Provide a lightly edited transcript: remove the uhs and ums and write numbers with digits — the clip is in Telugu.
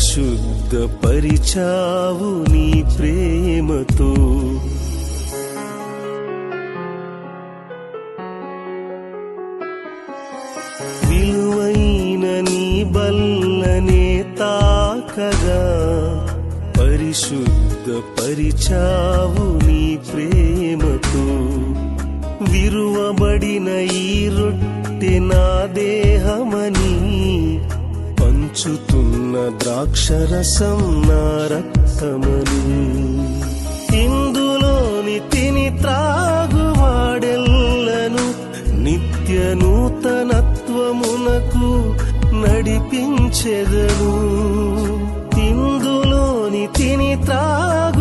పరిశుద్ధపరిచావు నీ ప్రేమతో. విలువైన నీ బల్లనే తాకగా పరిశుద్ధపరిచావు నీ ప్రేమతో. విరువబడిన ఈ రొట్టె నా దేహమని, పంచుతున్న ద్రాక్షరసం నా రక్తమని. ఇందులోని తిని త్రాగువాడెల్లను నిత్య నూతనత్వమునకు నడిపించెదను. ఇందులోని తిని త్రాగు